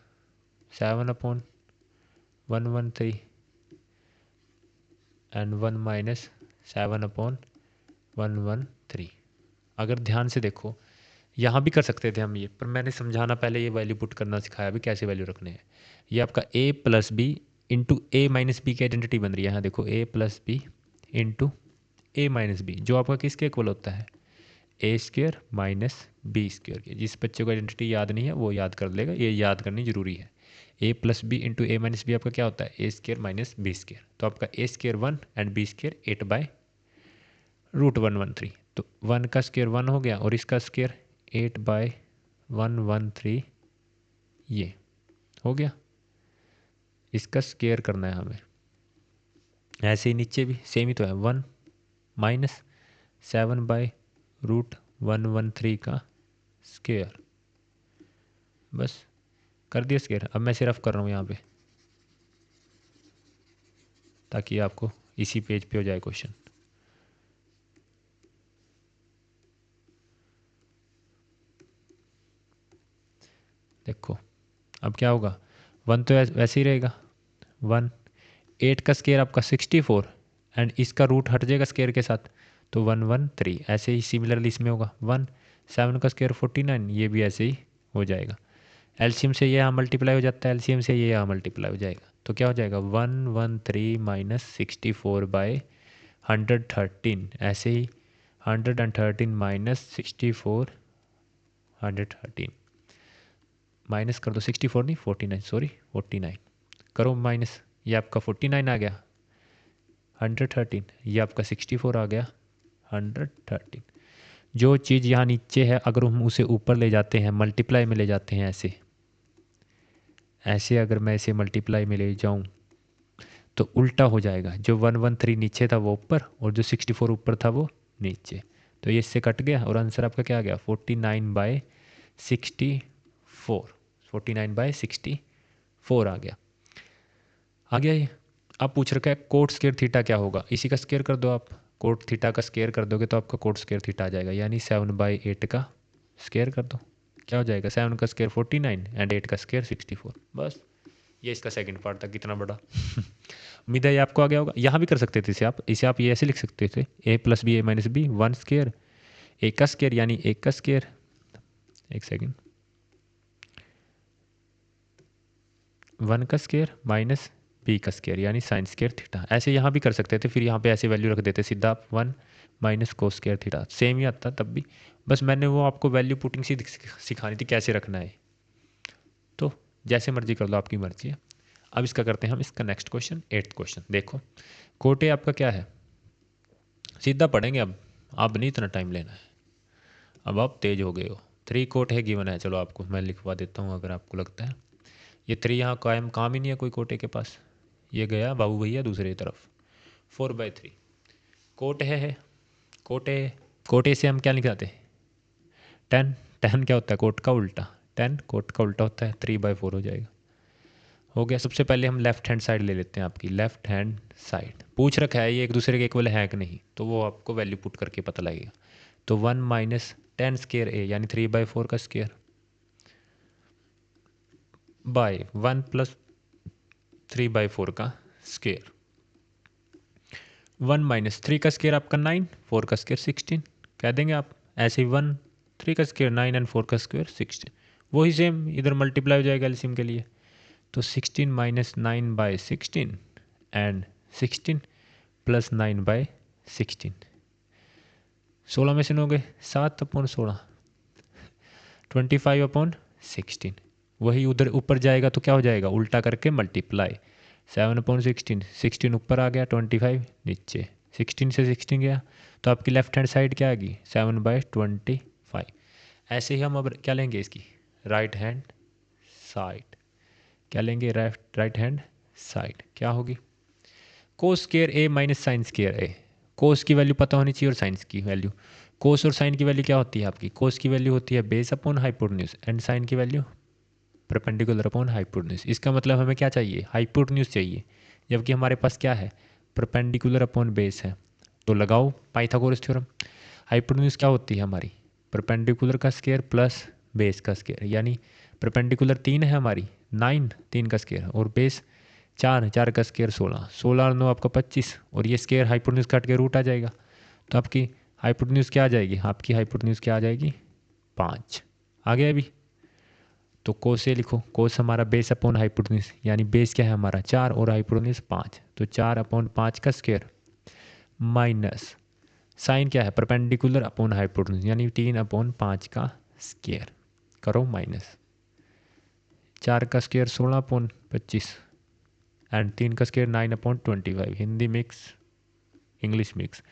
7/113 एंड 1 माइनस 7/113। अगर ध्यान से देखो, यहाँ भी कर सकते थे हम ये, पर मैंने समझाना पहले ये वैल्यू पुट करना सिखाया भी कैसे वैल्यू रखने हैं। ये आपका a plus B into A minus B की आइडेंटिटी बन रही है। यहाँ देखो a plus B into A minus B, जो आपका किसके इक्वल होता है, A square minus B square के। जिस बच्चे को आइडेंटिटी याद नहीं है वो याद कर लेगा, ये याद करनी जरूरी है। a plus B into A minus B आपका क्या होता है, A square minus B square. तो आपका A square 1 and B square 8/√113। तो 1 का स्क्र 1 हो गया और इसका स्क्र 8/113 ये हो गया। इसका स्क्र करना है हमें। ऐसे ही नीचे भी सेम ही तो है, 1 माइनस 7/√113 का स्क्र। बस कर दिया स्क्र। अब मैं सिर्फ कर रहा हूँ यहाँ पे, ताकि आपको इसी पेज पे हो जाए क्वेश्चन। देखो अब क्या होगा, 1 तो वैसे ही रहेगा 1, 8 का स्क्र आपका 64 एंड इसका रूट हट जाएगा स्क्र के साथ तो 113। ऐसे ही सिमिलरली इसमें होगा 1, 7 का स्क्र 49, ये भी ऐसे ही हो जाएगा। एलसीएम से ये यहाँ मल्टीप्लाई हो जाता है, एलसीएम से ये यहाँ मल्टीप्लाई हो जाएगा। तो क्या हो जाएगा 113 माइनस 64/113। ऐसे ही 113 माइनस 64 113 माइनस कर दो, 64 नहीं 49, सॉरी 49 करो माइनस। ये आपका 49 आ गया 113, ये आपका 64 आ गया 113। जो चीज़ यहाँ नीचे है अगर हम उसे ऊपर ले जाते हैं, मल्टीप्लाई में ले जाते हैं, ऐसे ऐसे अगर मैं इसे मल्टीप्लाई में ले जाऊँ तो उल्टा हो जाएगा। जो 113 नीचे था वो ऊपर और जो 64 ऊपर था वो नीचे। तो ये इससे कट गया और आंसर आपका क्या आ गया 49/64। 49/64 आ गया। आ गया ये। अब पूछ रखा है कोट स्क्वायर थीटा क्या होगा, इसी का स्क्वायर कर दो आप। कोट थीटा का स्क्वायर कर दोगे तो आपका कोट स्क्वायर थीटा आ जाएगा, यानी 7/8 का स्क्वायर कर दो। क्या हो जाएगा 7 का स्क्वायर 49 एंड 8 का स्क्वायर 64। बस ये इसका सेकंड पार्ट था, कितना बड़ा। उम्मीद है ये आपको आ गया होगा। यहाँ भी कर सकते थे इसे आप ये ऐसे लिख सकते थे a plus B A minus B 1 square A का स्क्वायर यानी 1 का स्क्वायर, एक सेकेंड, 1 का स्क्वायर माइनस बी का स्क्वायर यानी साइन स्क्वायर थीटा। ऐसे यहाँ भी कर सकते थे, फिर यहाँ पे ऐसे वैल्यू रख देते सीधा आप 1 minus cos square theta, same ही आता तब भी। बस मैंने वो आपको वैल्यू पुटिंग सिखानी थी कैसे रखना है। तो जैसे मर्जी कर लो, आपकी मर्जी है। अब इसका करते हैं हम इसका नेक्स्ट क्वेश्चन, 8th क्वेश्चन। देखो कोट ए आपका क्या है, सीधा पढ़ेंगे अब नहीं इतना टाइम लेना है, अब आप तेज हो गए हो। 3 कोट है गिवन है, चलो आपको मैं लिखवा देता हूँ अगर आपको लगता है। ये 3 यहाँ काम ही नहीं है कोई कोटे के पास, ये गया बाबू भैया दूसरी तरफ। 4/3 कोट है कोटे। कोटे से हम क्या लिखाते हैं 10। 10 क्या होता है कोट का उल्टा, 10 कोट का उल्टा होता है, 3/4 हो जाएगा। हो गया। सबसे पहले हम लेफ्ट हैंड साइड ले लेते हैं, आपकी लेफ्ट हैंड साइड पूछ रखा है ये एक दूसरे के इक्वल है कि नहीं, तो वो आपको वैल्यू पुट करके पता लगेगा। तो 1 माइनस 10 स्क्वायर ए यानी 3/4 का स्क्वायर बाय 1 प्लस 3/4 का स्क्वायर। 1 माइनस 3 का स्क्वायर आपका 9, 4 का स्क्वायर 16 कह देंगे आप। ऐसे ही 1 3 का स्क्वायर 9 एंड 4 का स्क्वायर 16। वही सेम इधर मल्टीप्लाई हो जाएगा एलसीएम के लिए, तो 16 माइनस 9/16 एंड 16 प्लस 9/16, 16 में से 9 गए 7/16, 25/16। वही उधर ऊपर जाएगा तो क्या हो जाएगा, उल्टा करके मल्टीप्लाई, 7/16, 16 ऊपर आ गया, 25 नीचे, 16 से 16 गया तो आपकी लेफ्ट हैंड साइड क्या आ गई 7/25। ऐसे ही हम अब क्या लेंगे इसकी राइट हैंड साइड, क्या लेंगे राइट हैंड साइड, क्या होगी कोस स्क्वायर ए माइनस साइन स्क्वायर ए। कोस की वैल्यू पता होनी चाहिए और साइंस की वैल्यू। कोस और साइन की वैल्यू क्या होती है आपकी, कोस की वैल्यू होती है base upon hypotenuse and sine की वैल्यू परपेंडिकुलर अपॉन हाइपोटेन्यूज। इसका मतलब हमें क्या चाहिए, हाइपोटेन्यूज चाहिए, जबकि हमारे पास क्या है परपेंडिकुलर अपॉन बेस है। तो लगाओ पाइथागोरस थ्योरम। हाइपोटेन्यूज क्या होती है हमारी, परपेंडिकुलर का स्क्वायर प्लस बेस का स्क्वायर, यानी परपेंडिकुलर 3 है हमारी 9, 3 का स्क्वायर, और बेस 4, 4 का स्क्वायर 16, 16 और 9 आपका 25, और ये स्क्वायर हाइपोटेन्यूज काट के रूट आ जाएगा। तो आपकी हाइपोटेन्यूज क्या आ जाएगी, आपकी हाइपोटेन्यूज क्या आ जाएगी 5। आ गया अभी, तो कोस ए लिखो, कोस हमारा बेस अपॉन हाइपोटेन्यूज, यानी बेस क्या है हमारा 4 और हाइपोटेन्यूज 5, तो 4/5 का स्क्वायर माइनस साइन क्या है परपेंडिकुलर अपॉन हाइपोटेन्यूज, यानी 3/5 का स्क्वायर, करो माइनस 4 का स्क्वायर 16/25 एंड 3 का square 9/25। Hindi mix English mix,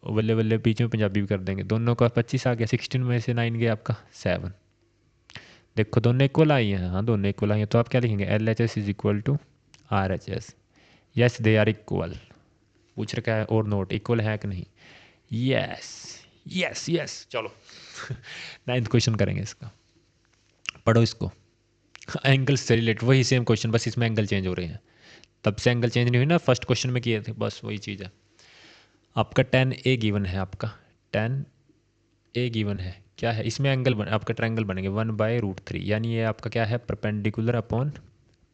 बल्ले बल्ले बीच में पंजाबी भी कर देंगे। दोनों का 25 आ गया, 16 में से 9 गया आपका 7। देखो दोनों इक्वल आई हैं, हाँ दोनों इक्वल आई हैं, तो आप क्या लिखेंगे LHS is equal to RHS। Yes they are equal, पूछ रखा है और नोट इक्वल है कि नहीं, यस यस यस। चलो 9th क्वेश्चन करेंगे इसका, पढ़ो इसको। एंगल से रिलेटेड वही सेम क्वेश्चन, बस इसमें एंगल चेंज हो रहे हैं, तब से एंगल चेंज नहीं हुई ना, फर्स्ट क्वेश्चन में किए थे, बस वही चीज़ है। आपका 10A गिवन है, आपका 10A गिवन है, क्या है इसमें एंगल आपका ट्रायंगल बनेंगे 1/√3, यानी ये आपका क्या है परपेंडिकुलर अपॉन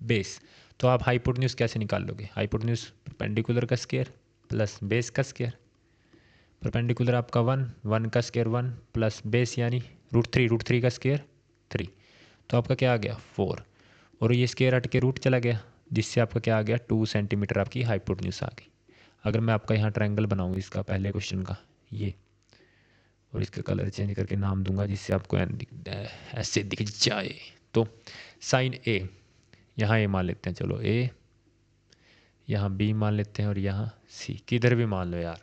बेस। तो आप हाइपोटेन्यूज कैसे निकाल लोगे, हाइपोटेन्यूज परपेंडिकुलर का स्क्वायर प्लस बेस का स्क्वायर, परपेंडिकुलर आपका 1, 1 का स्क्वायर 1 प्लस बेस यानी √3 का स्क्वायर 3, तो आपका क्या आ गया 4, और ये स्क्वायर हट के रूट चला गया, जिससे आपका क्या आ गया 2 सेंटीमीटर आपकी हाइपोटेन्यूज आ गई। अगर मैं आपका यहाँ ट्रायंगल बनाऊँ इसका पहले क्वेश्चन का ये, और इसका कलर चेंज करके नाम दूंगा जिससे आपको ऐसे दिख जाए, तो साइन ए, यहाँ ए मान लेते हैं, चलो ए, यहाँ बी मान लेते हैं, और यहाँ सी, किधर भी मान लो यार,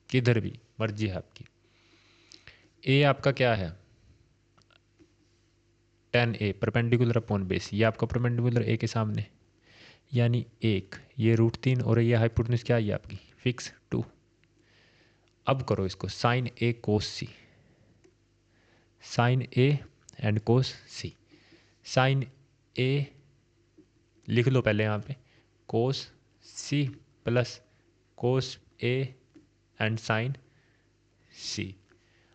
किधर भी मर्जी है आपकी। ए आपका क्या है 10A परपेंडिकुलर अपॉन बेस, ये आपका परपेंडिकुलर ए के सामने, यानी 1, ये √3, और ये हाइपोटेन्यूज क्या है आपकी फिक्स 2। अब करो इसको sine A cos C, sine A and cos C. Sine A लिख लो पहले यहाँ पे cos C plus cos A and sine C.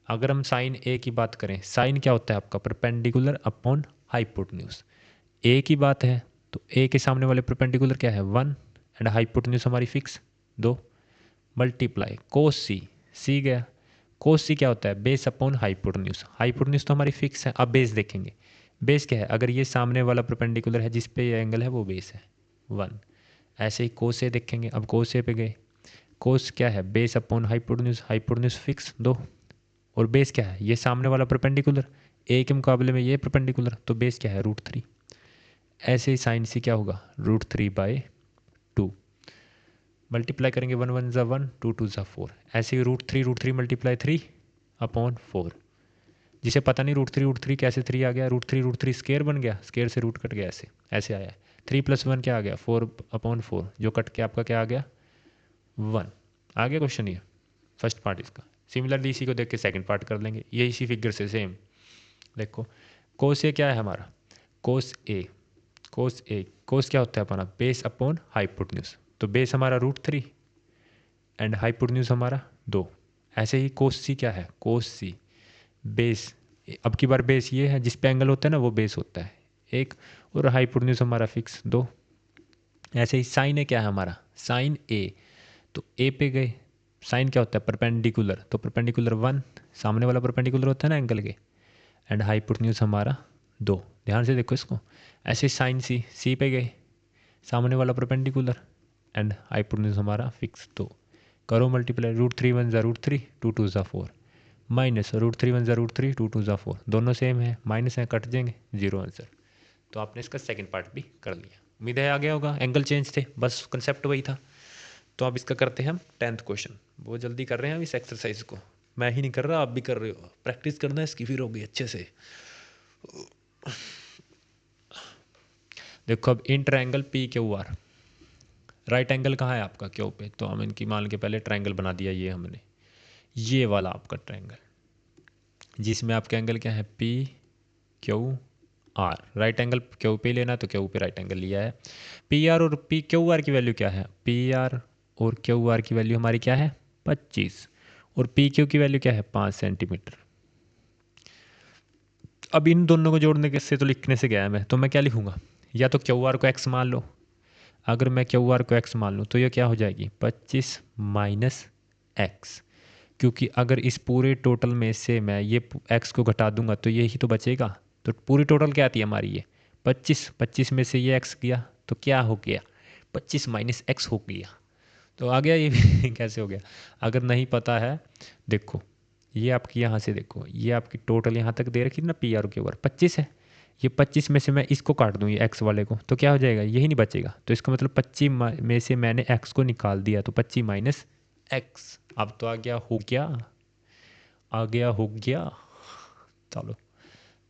अगर हम साइन ए की बात करें, साइन क्या होता है आपका परपेंडिकुलर अपॉन हाइपोटेन्यूज, ए की बात है तो ए के सामने वाले परपेंडिकुलर क्या है 1 एंड हाइपोटेन्यूज हमारी फिक्स 2, मल्टीप्लाई कोस सी, सी गया, कोस सी क्या होता है बेस अपॉन हाइपोटेन्यूज, हाइपोटेन्यूज तो हमारी फिक्स है। अब बेस देखेंगे, बेस क्या है, अगर ये सामने वाला परपेंडिकुलर है जिस पे ये एंगल है वो बेस है 1। ऐसे ही कोस ए देखेंगे, अब कोस ए पे गए, कोस क्या है base upon hypotenuse, hypotenuse fix 2, और बेस क्या है ये सामने वाला परपेंडिकुलर, ए के मुकाबले में ये परपेंडिकुलर, तो बेस क्या है √3। ऐसे ही साइन सी क्या होगा √3/2, मल्टीप्लाई करेंगे 1 1 ज़ा 1, 2 2 ज़ा 4, ऐसे ही √3 मल्टीप्लाई 3/4। जिसे पता नहीं √3 कैसे 3 आ गया, √3 स्क्वायर बन गया, स्क्वायर से रूट कट गया, ऐसे ऐसे आया है। 3 + 1 क्या आ गया 4/4, जो कट के आपका क्या आ गया 1 आ गया। क्वेश्चन ये फर्स्ट पार्ट इसका। सिमिलरली इसी को देख के सेकंड पार्ट कर लेंगे, ये इसी फिगर से सेम। देखो कोस ए क्या है हमारा, कोस ए, कोस क्या होता है हमारा बेस अपॉन हाइपोटेन्यूज, तो बेस हमारा √3 एंड हाइपोटेन्यूज हमारा 2। ऐसे ही कोस सी क्या है, कोस सी बेस, अब की बार बेस ये है जिस पे एंगल होता है ना वो बेस होता है 1, और हाइपोटेन्यूज हमारा फिक्स 2। ऐसे ही साइन ए क्या है हमारा, साइन ए, तो ए पे गए, साइन क्या होता है परपेंडिकुलर, तो परपेंडिकुलर 1, सामने वाला परपेंडिकुलर होता है ना एंगल के, एंड हाइपोटेन्यूज हमारा 2। ध्यान से देखो इसको, ऐसे साइन सी पे गए, सामने वाला परपेंडिकुलर एंड हाइपोटेन्यूज हमारा फिक्स 2। करो मल्टीप्लाई, √3 1 ज़ा √3, 2 2 ज़ा 4, माइनस √3 1 ज़ा √3, 2 2 ज़ा 4, दोनों सेम है, माइनस है कट जाएंगे, 0 आंसर। तो आपने इसका सेकंड पार्ट भी कर लिया। उम्मीद है आ गया होगा, एंगल चेंज थे, बस कंसेप्ट वही था। तो अब इसका करते हैं हम 10th क्वेश्चन। बहुत जल्दी कर रहे हैं हम इस एक्सरसाइज को, मैं ही नहीं कर रहा, आप भी कर रहे हो, प्रैक्टिस करना है इसकी फिर होगी अच्छे से। देखो अब in triangle PQR, right angle कहाँ है आपका क्यू पे, तो हम इनकी मान के पहले ट्रायंगल बना दिया, ये हमने, ये वाला आपका ट्रायंगल जिसमें आपका एंगल क्या है PQR, राइट एंगल क्यू पे लेना, तो क्यू पे राइट एंगल लिया है। PR और PQR की वैल्यू क्या है, PR और QR की वैल्यू हमारी क्या है 25, और PQ की वैल्यू क्या है 5 सेंटीमीटर। अब इन दोनों को जोड़ने के से तो लिखने से गया मैं, तो मैं क्या लिखूंगा, या तो QR को x मान लो, अगर मैं QR को x मान लूँ तो ये क्या हो जाएगी 25 माइनस x, क्योंकि अगर इस पूरे टोटल में से मैं ये x को घटा दूंगा तो यही तो बचेगा। तो पूरी टोटल क्या आती है हमारी, ये 25 में से ये x गया तो क्या हो गया 25 माइनस x हो गया। तो आ गया ये भी कैसे हो गया, अगर नहीं पता है देखो, ये आपकी यहाँ से देखो, ये आपकी टोटल यहाँ तक दे रखी ना PR के ऊपर 25 है, ये 25 में से मैं इसको काट दूँ ये x वाले को, तो क्या हो जाएगा यही नहीं बचेगा। तो इसका मतलब 25 में से मैंने x को निकाल दिया, तो 25 माइनस x। अब तो आ गया हो गया, आ गया हो गया। चलो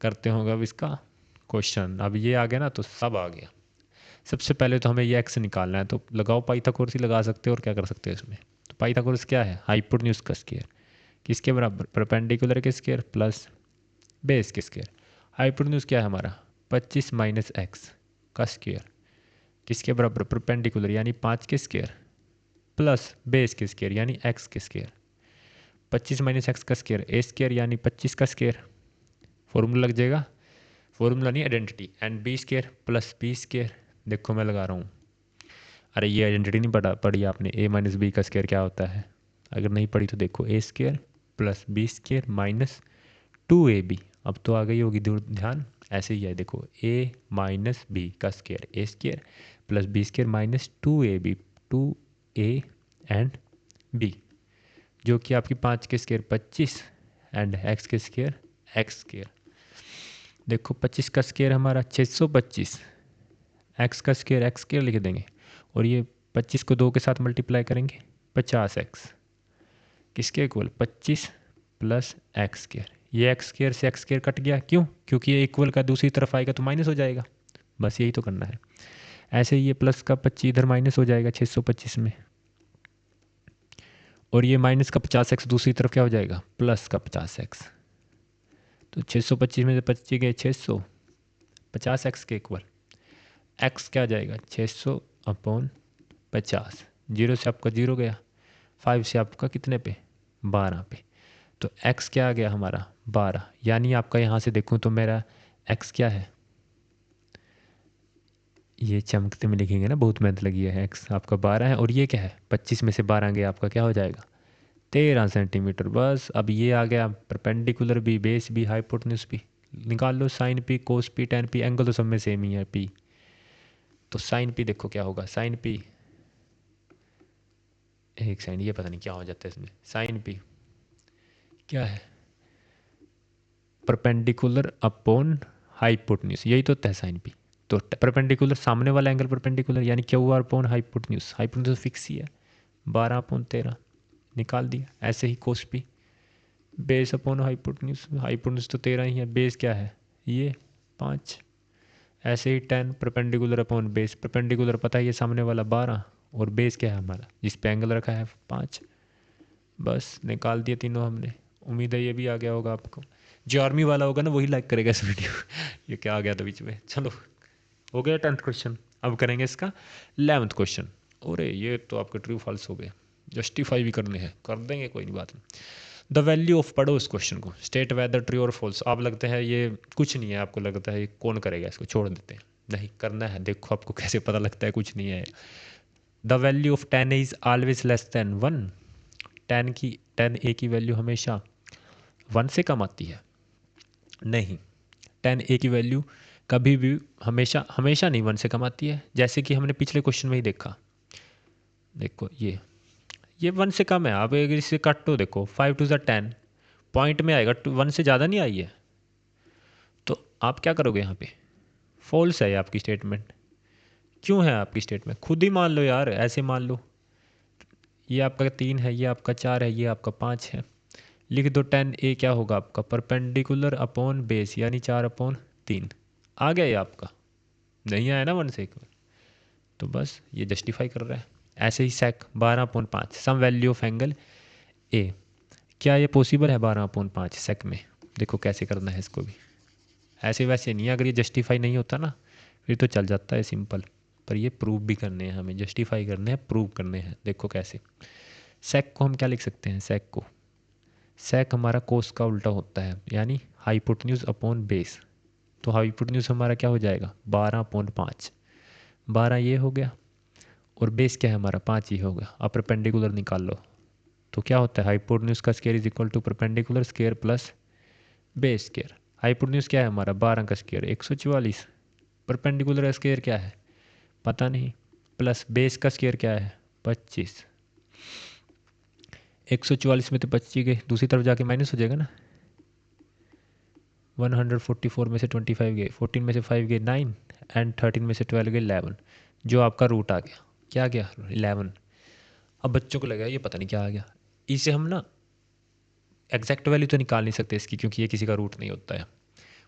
करते होंगे अब इसका क्वेश्चन। अब ये आ गया ना तो सब आ गया। सबसे पहले तो हमें ये x निकालना है, तो लगाओ पाइथागोरस ही लगा सकते हो, और क्या कर सकते हो इसमें। तो पाइथागोरस क्या है, हाइपोटेन्यूज का स्क्वायर, किसके बराबर परपेंडिकुलर के स्क्वायर प्लस बेस के स्क्वायर। हाइपोटेन्यूज क्या है हमारा 25 माइनस एक्स का स्क्वायर, किसके बराबर परपेंडिकुलर यानी 5 के स्क्वायर प्लस बेस के स्क्वायर यानी x के स्क्वायर। 25 माइनस एक्स का स्क्वायर ए स्क्वायर यानी 25 का स्क्वायर, फॉर्मूला लग जाएगा, फॉर्मूला नहीं identity, and B square plus B square. देखो मैं लगा रहा हूँ, अरे ये आइडेंटिटी नहीं पढ़ी आपने, a माइनस बी का स्क्वायर क्या होता है, अगर नहीं पढ़ी तो देखो A square plus B square minus 2ab। अब तो आ गई होगी दूर ध्यान, ऐसे ही है देखो, a माइनस बी का square A square plus B square minus 2ab, 2a and b, जो कि आपकी 5 के स्क्वायर 25 एंड x के स्क्वायर x स्क्वायर। देखो 25 का स्क्वायर हमारा 625, x का स्क्वायर x स्क्वायर लिख देंगे, और ये 25 को 2 के साथ मल्टीप्लाई करेंगे 50x, किसके इक्वल 25 प्लस एक्स स्क्वायर। ये एक्स स्क्वायर से एक्स स्क्वायर कट गया, क्यों, क्योंकि ये इक्वल का दूसरी तरफ आएगा तो माइनस हो जाएगा, बस यही तो करना है। ऐसे ही ये प्लस का 25 इधर माइनस हो जाएगा 625 में, और ये माइनस का 50x दूसरी तरफ क्या हो जाएगा प्लस का 50x। तो 625 में से 25 गए 600, 50x के इक्वल x क्या आ जाएगा 600 अपॉन 50, 0 से आपका 0 गया, 5 से आपका कितने पे 12 पे, तो x क्या आ गया हमारा 12, यानी आपका यहाँ से देखूँ तो मेरा x क्या है, ये चमकते में लिखेंगे ना, बहुत मेहनत लगी है, x आपका 12 है, और ये क्या है 25 में से 12 गया आपका क्या हो जाएगा 13 सेंटीमीटर। बस अब ये आ गया परपेंडिकुलर भी, बेस भी, हाइपोटेन्यूज भी। निकाल लो sign P cos P ten P, angle तो सब में सेम ही है p, तो साइन पी देखो क्या होगा, साइन पी एक साइन, ये पता नहीं क्या हो जाता है इसमें, साइन पी क्या है परपेंडिकुलर अपॉन हाइपोटेन्यूज, यही तो होता है साइन पी। तो परपेंडिकुलर सामने वाला एंगल परपेंडिकुलर यानी Q R upon hypotenuse, hypotenuse fix ही है 12 अपॉन 13 निकाल दिया। ऐसे ही cos P base upon hypotenuse, hypotenuse तो 13 ही है, बेस क्या है ये 5। ऐसे ही 10 परपेंडिकुलर अपॉन बेस, परपेंडिकुलर पता है ये सामने वाला 12, और बेस क्या है हमारा जिस पे एंगल रखा है 5। बस निकाल दिए तीनों हमने। उम्मीद है ये भी आ गया होगा आपको, जो आर्मी वाला होगा ना वही लाइक करेगा इस वीडियो ये क्या आ गया था बीच में। चलो हो गया 10th क्वेश्चन। अब करेंगे इसका 11th क्वेश्चन। अरे ये तो आपके ट्रू फॉल्स हो गए, जस्टिफाई भी करने हैं, कर देंगे कोई नहीं बात नहीं। द वैल्यू ऑफ, पढ़ो इस क्वेश्चन को, स्टेट वेदर ट्रू और फॉल्स। आप लगता है ये कुछ नहीं है, आपको लगता है ये कौन करेगा, इसको छोड़ देते हैं, नहीं करना है। देखो आपको कैसे पता लगता है कुछ नहीं है। The value of 10 is always less than 1, 10 की 10 ए की वैल्यू हमेशा 1 से कम आती है? नहीं, tan a की वैल्यू कभी भी हमेशा हमेशा नहीं 1 से कम आती है। जैसे कि हमने पिछले क्वेश्चन में ही देखा, देखो ये 1 से कम है। आप अगर इसे काटो, देखो 5 टू ज़ा 10 पॉइंट में आएगा, 1 से ज़्यादा नहीं आई है। तो आप क्या करोगे यहाँ पे? फॉल्स है ये आपकी स्टेटमेंट। क्यों है आपकी स्टेटमेंट? खुद ही मान लो यार, ऐसे मान लो ये आपका 3 है, ये आपका 4 है, ये आपका 5 है। लिख दो tan a क्या होगा आपका? परपेंडिकुलर अपॉन बेस, यानी 4/3। आ गया ये आपका? नहीं आया ना 1 से 1। तो बस ये जस्टिफाई कर रहा है। ऐसे ही sec 12/5 some value of angle a, क्या ये पॉसिबल है 12/5 sec में? देखो कैसे करना है इसको भी। ऐसे वैसे नहीं, अगर ये जस्टिफाई नहीं होता ना फिर तो चल जाता है सिंपल, पर ये प्रूव भी करने हैं हमें, जस्टिफाई करने हैं, प्रूव करने हैं। देखो कैसे। sec को हम क्या लिख सकते हैं? sec को, sec हमारा कोस का उल्टा होता है, यानी हाइपोटेन्यूज अपॉन बेस। तो हाइपोटेन्यूज हमारा क्या हो जाएगा? 12/5। 12 ये हो गया, और बेस क्या है हमारा? 5 ही होगा। अब परपेंडिकुलर निकाल लो, तो क्या होता है? हाइपोटेन्यूज का square is equal to perpendicular square plus base square. Hypotenuse क्या है हमारा? 12 का स्क्वायर 144। परपेंडिकुलर का स्क्वायर क्या है? पता नहीं। प्लस बेस का स्क्वायर क्या है? 25। 144 में तो 25 गए, दूसरी तरफ जाके माइनस हो जाएगा ना। 144 में से 25 गए, 14 में से 5 गए 9, एंड 13 में से 12 गए 11, जो आपका रूट आ गया। क्या गया? 11। अब बच्चों को लगा ये पता नहीं क्या आ गया। इसे हम ना एग्जैक्ट वैल्यू तो निकाल नहीं सकते इसकी, क्योंकि ये किसी का रूट नहीं होता है,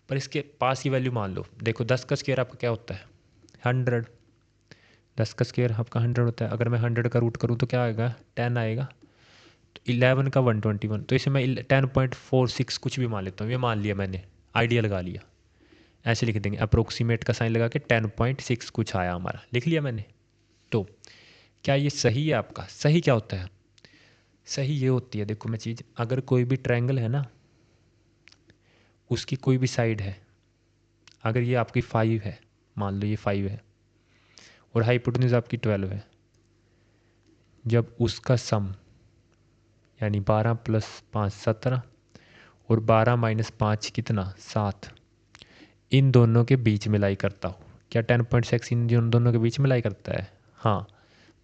पर इसके पास की वैल्यू मान लो। देखो 10 का स्क्वायर आपका क्या होता है? 100। 10 का स्क्वायर आपका 100 होता है। अगर मैं 100 का रूट करूँ तो क्या आएगा? 10 आएगा। तो 11 का 121, तो इसे मैं 10.46 कुछ भी मान लेता हूँ। ये मान लिया मैंने, आइडिया लगा लिया। ऐसे लिख देंगे, अप्रोक्सीमेट का साइन लगा के 10.6 कुछ आया हमारा, लिख लिया मैंने। तो क्या ये सही है आपका? सही क्या होता है? सही ये होती है, देखो मैं चीज़, अगर कोई भी ट्रायंगल है ना, उसकी कोई भी साइड है, अगर ये आपकी 5 है, मान लो ये 5 है, और हाइपोटेन्यूज आपकी 12 है, जब उसका सम यानी 12 + 5 17, और 12 - 5 कितना? 7, इन दोनों के बीच में लाई करता हो। क्या 10.6 इन दोनों के बीच में लाई करता है? हाँ।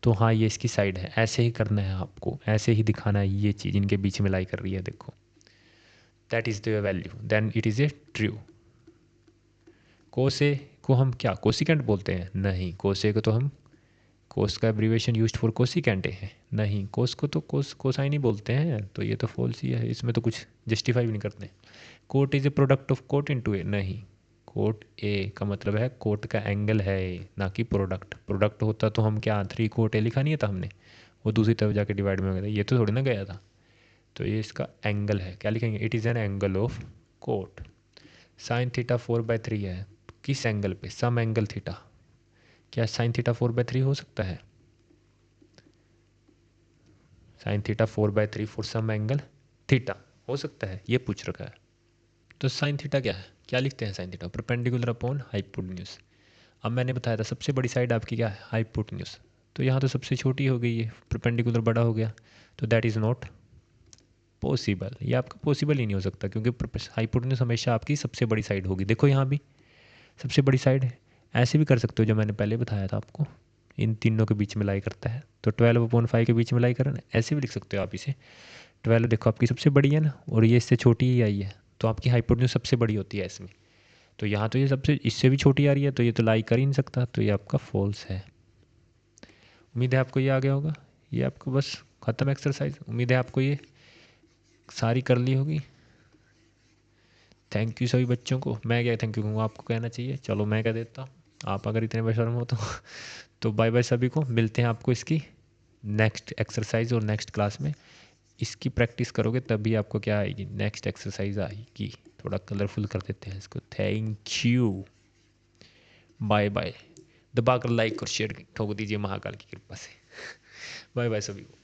तो हाँ, ये इसकी साइड है। ऐसे ही करना है आपको, ऐसे ही दिखाना है ये चीज़ इनके बीच में लाई कर रही है, देखो। That is the value, then it is a true. कोसे को हम क्या कोसिकेंट बोलते हैं? नहीं, कोसे को तो हम, कोस का एब्रीवेशन यूज्ड फॉर कोसिकेंट है। नहीं, कोस को तो कोसाइन ही बोलते हैं, तो ये तो फॉल्स ही है, इसमें तो कुछ जस्टिफाई भी नहीं करते। Cot is a product of cot into A? नहीं, कोट ए का मतलब है कोट का एंगल है ए, ना कि प्रोडक्ट। प्रोडक्ट होता तो हम क्या 3 कोट ए लिखा नहीं था हमने, वो दूसरी तरफ जाके डिवाइड में हो गया था, ये तो थोड़ी ना गया था। तो ये इसका एंगल है, क्या लिखेंगे? It is an angle of cot. Sine theta 4/3 है, किस एंगल पे? Some angle theta. क्या साइन थीटा 4/3 हो सकता है? Sine theta 4/3 for some angle theta हो सकता है? ये पूछ रखा है। तो साइन थीटा क्या है? क्या लिखते हैं sine theta? Perpendicular upon hypotenuse. अब मैंने बताया था सबसे बड़ी साइड आपकी क्या है? हाइपोटेन्यूज। तो यहाँ तो सबसे छोटी हो गई है, परपेंडिकुलर बड़ा हो गया, तो दैट इज़ नॉट पॉसिबल। ये आपका पॉसिबल ही नहीं हो सकता, क्योंकि हाइपोटेन्यूज हमेशा आपकी सबसे बड़ी साइड होगी। देखो यहाँ भी सबसे बड़ी साइड है। ऐसे भी कर सकते हो, जो मैंने पहले बताया था आपको, इन तीनों के बीच में लाई करता है, तो 12/5 के बीच में लाई करना, ऐसे भी लिख सकते हो आप इसे। 12 देखो आपकी सबसे बड़ी है ना, और ये इससे छोटी ही आई है, तो आपकी हाइपोटेन्यूज सबसे बड़ी होती है इसमें। तो यहाँ तो ये सबसे इससे भी छोटी आ रही है, तो ये तो लाई कर ही नहीं सकता, तो ये आपका फॉल्स है। उम्मीद है आपको ये आ गया होगा। ये आपको बस ख़त्म एक्सरसाइज। उम्मीद है आपको ये सारी कर ली होगी। थैंक यू सभी बच्चों को। मैं क्या थैंक यू कहूँगा, आपको कहना चाहिए। चलो मैं कह देता हूँ, आप अगर इतने बेशर्म हो तो बाय बाय सभी को। मिलते हैं आपको इसकी नेक्स्ट एक्सरसाइज और नेक्स्ट क्लास में। इसकी प्रैक्टिस करोगे तभी आपको क्या आएगी? नेक्स्ट एक्सरसाइज आएगी। थोड़ा कलरफुल कर देते हैं इसको। Thank you, bye bye. दबाकर लाइक और शेयर ठोक दीजिए महाकाल की कृपा से। बाय बाय सभी को।